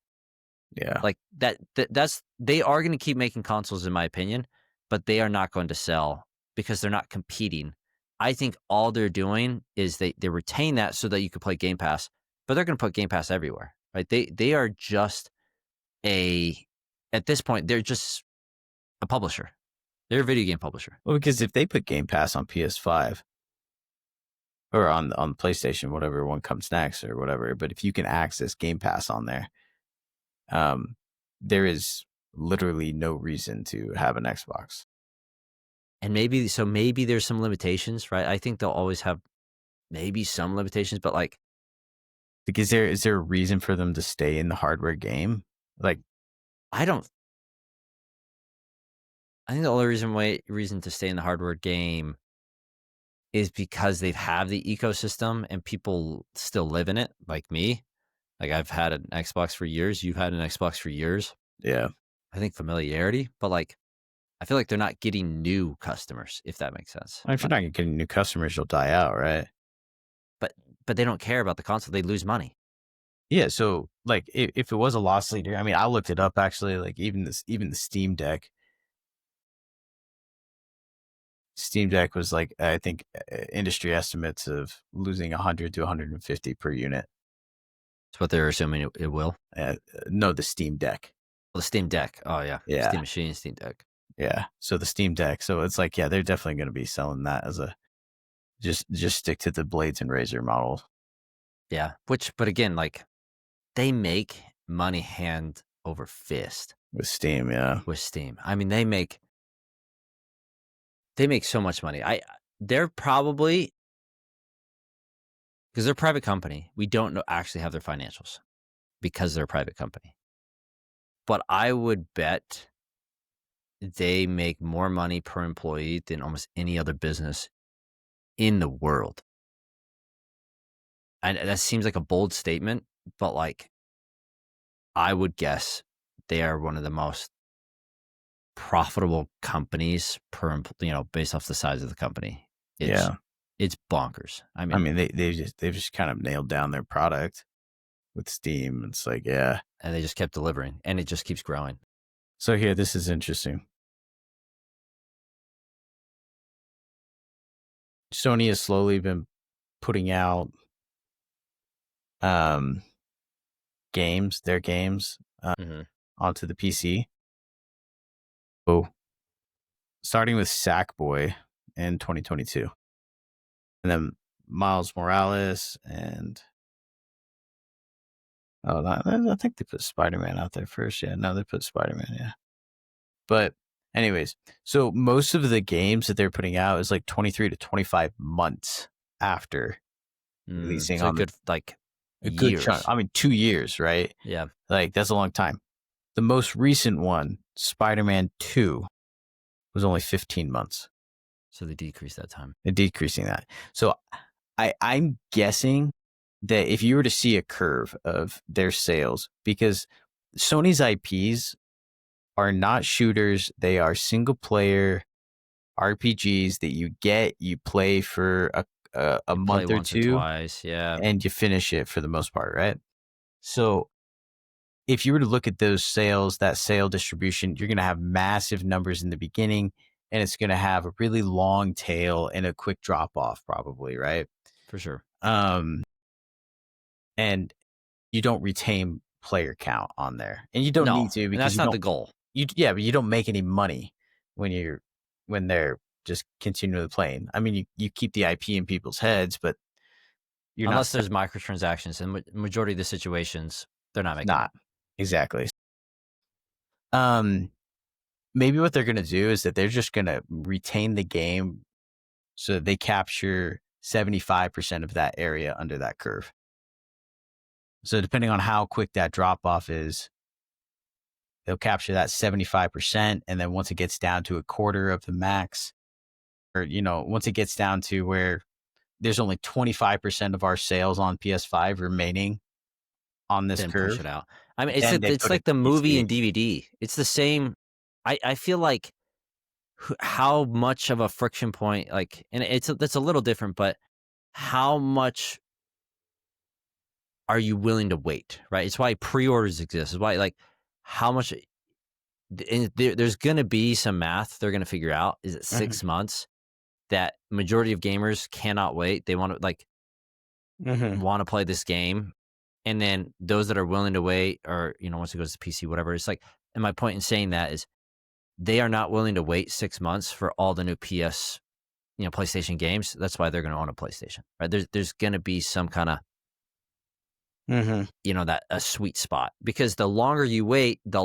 Yeah. Like they are going to keep making consoles, in my opinion, but they are not going to sell because they're not competing. I think all they're doing is they retain that so that you can play Game Pass, but they're going to put Game Pass everywhere, right? They are just at this point, they're just a publisher. They're a video game publisher. Well, because if they put Game Pass on PS5 or on PlayStation, whatever one comes next or whatever, but if you can access Game Pass on there, there is literally no reason to have an Xbox. And maybe there's some limitations, right? I think they'll always have maybe some limitations, but like Like, is there a reason for them to stay in the hardware game? Like, I don't. I think the only reason to stay in the hardware game is because they have the ecosystem and people still live in it, like me. Like I've had an Xbox for years. You've had an Xbox for years. yeah. I think familiarity, but like I feel like they're not getting new customers, if that makes sense. If you're not getting new customers, you'll die out, right? But they don't care about the console. They lose money. Yeah. So, like, if it was a loss leader, I mean, I looked it up actually. Like, even the Steam Deck. Steam Deck was like, I think, industry estimates of losing 100 to 150 per unit. That's what they're assuming it will. No, the Steam Deck. Well, the Steam Deck. Oh yeah, Yeah. Steam Machine, Steam Deck. Yeah. So the Steam Deck. So it's like, yeah, they're definitely going to be selling that as a just stick to the Blades and Razor model. Yeah. But again, like they make money hand over fist with Steam. Yeah. with Steam. I mean, they make so much money. They're probably, because they're a private company. We don't actually have their financials because they're a private company. But I would bet they make more money per employee than almost any other business in the world. And that seems like a bold statement, but like I would guess they are one of the most profitable companies per, based off the size of the company. It's bonkers. I mean, they've just kind of nailed down their product with Steam. It's like, yeah. And they just kept delivering and it just keeps growing. So here, this is interesting. Sony has slowly been putting out their games onto the PC. So starting with Sackboy in 2022. And then Miles Morales and I think they put Spider-Man out there first. Yeah, no, they put Spider-Man, yeah. But anyways, so most of the games that they're putting out is like 23 to 25 months after releasing so on a good chunk. I mean, 2 years, right? Yeah. Like that's a long time. The most recent one, Spider-Man 2, was only 15 months. So they decreased that time. They're decreasing that. So I'm guessing that if you were to see a curve of their sales, because Sony's IPs are not shooters, they are single player RPGs that you play for a month or two, twice, yeah, and you finish it for the most part, right? So if you were to look at those sales, that sale distribution, you're going to have massive numbers in the beginning, and it's going to have a really long tail and a quick drop off, probably, right? For sure. And you don't retain player count on there, and you don't need to, because that's not the goal. But you don't make any money when they're just continually playing. I mean, you keep the IP in people's heads, but unless there's microtransactions, and majority of the situations they're not making. Not exactly. Maybe what they're going to do is that they're just going to retain the game so that they capture 75% of that area under that curve. So depending on how quick that drop off is, they'll capture that 75%. And then once it gets down to a quarter of the max, or, once it gets down to where there's only 25% of our sales on PS5 remaining on this curve, push it out. I mean, it's like the movie and DVD. It's the same. I feel like how much of a friction point, like, and that's a little different, but how much are you willing to wait, right? It's why pre-orders exist. It's why, like, how much, and there's going to be some math they're going to figure out. Is it 6 months that majority of gamers cannot wait? They want to want to play this game. And then those that are willing to wait, or, once it goes to PC, whatever, it's like, and my point in saying that is they are not willing to wait 6 months for all the new PlayStation games. That's why they're going to own a PlayStation, right? There's going to be some kind of, that a sweet spot, because the longer you wait, the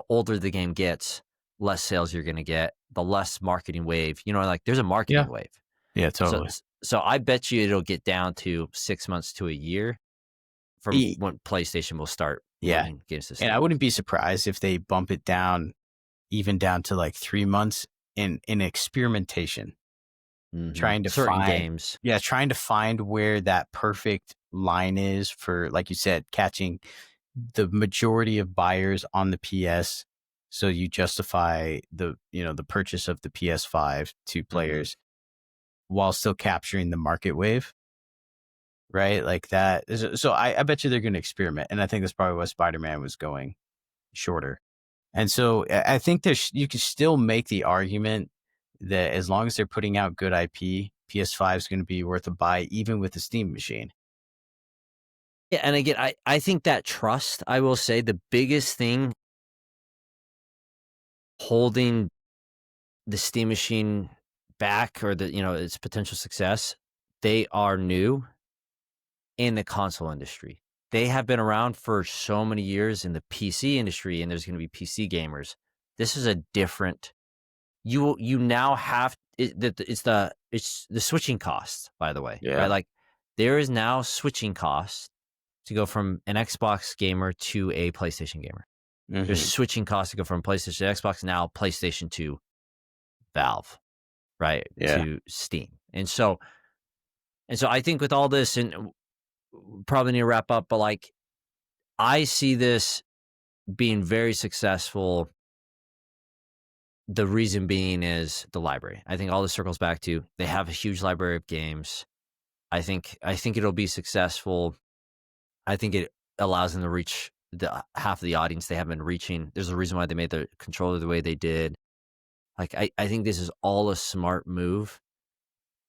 older the game gets, less sales you're going to get, the less marketing wave. Like there's a Yeah. marketing wave. Yeah, So totally. so I bet you it'll get down to 6 months to a year from E when PlayStation will start Yeah, loading games to and I Steam. wouldn't be surprised if they bump it down even down to, like, 3 months in experimentation, trying to Certain find games. trying to find where that perfect line is for, like you said, catching the majority of buyers on the PS, so you justify the purchase of the PS5 to players while still capturing the market wave, right? Like that. So I bet you they're going to experiment, and I think that's probably why Spider-Man was going shorter. And so I think you can still make the argument that as long as they're putting out good IP, PS5 is going to be worth a buy, even with the Steam machine. Yeah, and again, I think that trust, I will say the biggest thing holding the Steam machine back or its potential success, they are new in the console industry. They have been around for so many years in the PC industry, and there's going to be PC gamers. This is a different. You now have it's the switching costs, by the way, right? Yeah. Like there is now switching costs to go from an Xbox gamer to a PlayStation gamer. There's Hmm. switching costs to go from PlayStation to Xbox, now PlayStation to Valve, right? Yeah. To Steam. And so I think with all this, and probably need to wrap up, but like I see this being very successful. The reason being is the library. I think all this circles back to they have a huge library of games. I think it'll be successful. I think it allows them to reach the half of the audience they haven't been reaching. There's a reason why they made the controller the way they did. Like I think this is all a smart move,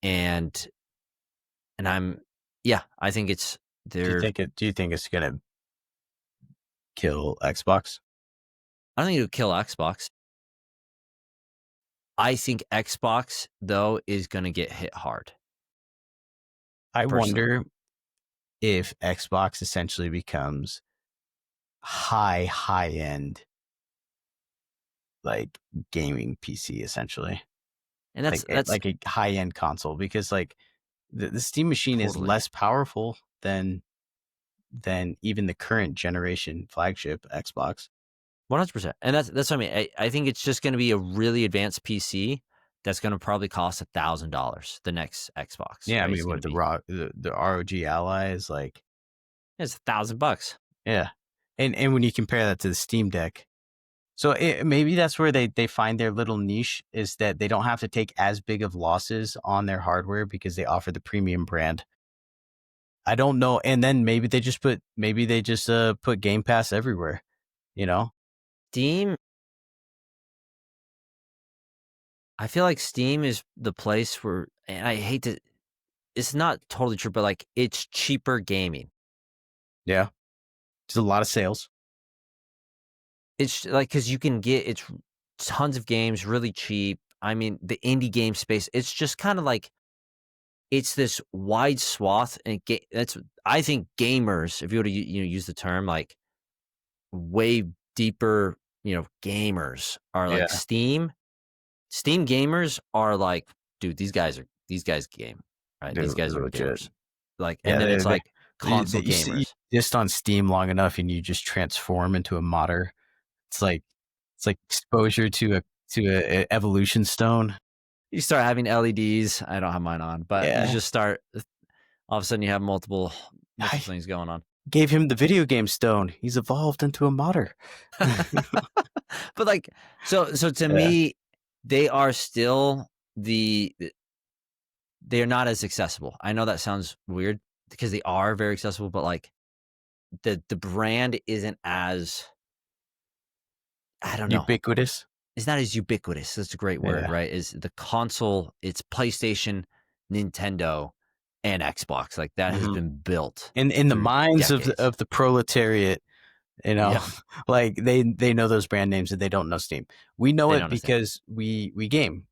and I think it's Do you they're. think it's going to kill Xbox? I don't think it'll kill Xbox. I think Xbox though is going to get hit hard. I Personally, wonder if Xbox essentially becomes high end, like gaming PC, essentially, and like that's like a high end console, because like the Steam machine is totally less powerful than even the current generation flagship Xbox. 100%. And that's what I mean. I think it's just going to be a really advanced PC that's going to probably cost $1,000. The next Xbox, Yeah, I right? mean, It's going what to be the ROG Ally is like, it's $1,000. yeah, and when you compare that to the Steam Deck, so maybe that's where they find their little niche, is that they don't have to take as big of losses on their hardware because they offer the premium brand. I don't know, and then maybe they just put Game Pass everywhere, you know? Steam. I feel like Steam is the place where, and I hate to. It's not totally true, but like it's cheaper gaming. Yeah, just a lot of sales. It's like because you can get it's tons of games really cheap. I mean, the indie game space. It's just kind of like it's this wide swath, and that's I think gamers. If you were to use the term like way deeper, gamers are like Yeah, Steam. Steam gamers are like, dude, these guys game, right? These guys they're are legit. gamers. Like, and Yeah, then it's like console you gamers. just on Steam long enough, and you just transform into a modder. It's like exposure to a evolution stone. You start having LEDs. I don't have mine on, but you Yeah, just start. All of a sudden, you have multiple I things going on. gave him the video game stone. He's evolved into a modder. But like, so to Yeah, me, they are still they are not as accessible. I know that sounds weird because they are very accessible, but like the brand isn't as, I don't know. ubiquitous. It's not as ubiquitous. That's a great word, Yeah, right? Is the console, it's PlayStation, Nintendo, and Xbox. Like that has hmm been built in the through minds of decades. the proletariat, Yeah. like they know those brand names and they don't know Steam. We know They it don't understand. because we game.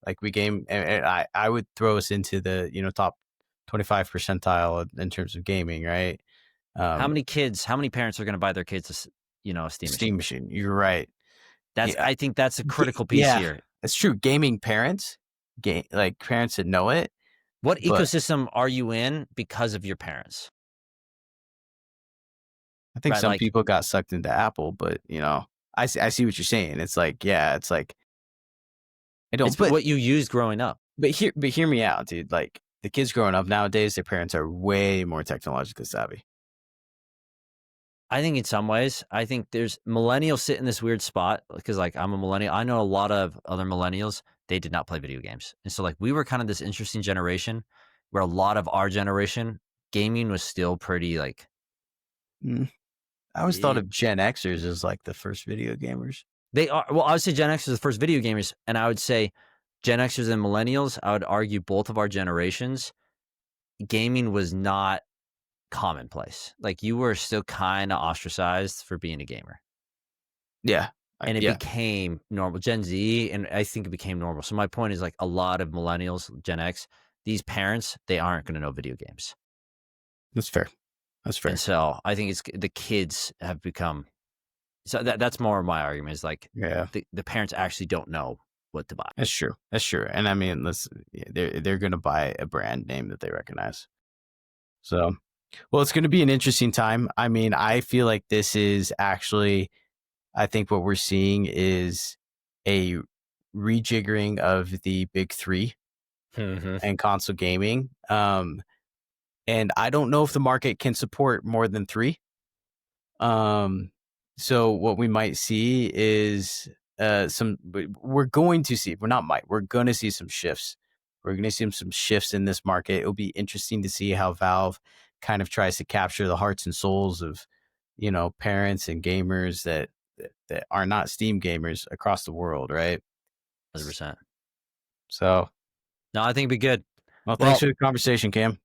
Like we game, and I would throw us into the top 25 percentile in terms of gaming, right? How Um, many parents are going to buy their kids a Steam Steam machine? machine. You're right. I think that's a critical piece Yeah, here. it's true. Gaming parents, like parents that know it. What But ecosystem are you in because of your parents? I think Right? some Like, people got sucked into Apple, but I see what you're saying. It's like, yeah, it's like I it's don't, but what you used growing up. hear me out, dude. Like the kids growing up nowadays, their parents are way more technologically savvy. I think in some ways, I think there's millennials sit in this weird spot because, like, I'm a millennial. I know a lot of other millennials, they did not play video games. And so, like, we were kind of this interesting generation where a lot of our generation, gaming was still pretty, like, Mm. I always thought eh, of Gen Xers as like the first video gamers. they are. Well, I would say Gen X is the first video gamers. And I would say Gen Xers and millennials, I would argue both of our generations, gaming was not commonplace. Like, you were still kind of ostracized for being a gamer. Yeah, And it yeah, became normal. Gen Z, and I think it became normal. So my point is, like, a lot of millennials, Gen X, these parents, they aren't going to know video games. that's fair. That's And fair. so I think it's the kids have become, so that's more of my argument is like Yeah, the parents actually don't know what to buy. that's true. That's true. And I mean, they're gonna buy a brand name that they recognize. So, well, it's gonna be an interesting time. I mean, I feel like this is actually, I think what we're seeing is a rejiggering of the big three Mm-hmm. and console gaming. And I don't know if the market can support more than three. So what we might see is we're going to see, we're going to see some shifts. We're going to see some shifts in this market. It'll be interesting to see how Valve kind of tries to capture the hearts and souls of, parents and gamers that are not Steam gamers across the world, right? 100%. So, No, I think it'd be good. well, Well, thanks for the conversation, Cam.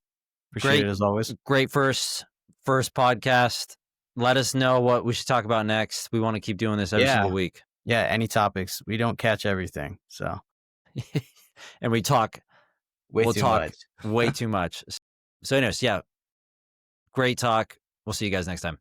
Appreciate great, it as always. great first podcast. Let us know what we should talk about next. We want to keep doing this every Yeah. single week. Yeah. Any topics. We don't catch everything. So, And we'll talk much. way too much. So anyways, yeah, great talk. We'll see you guys next time.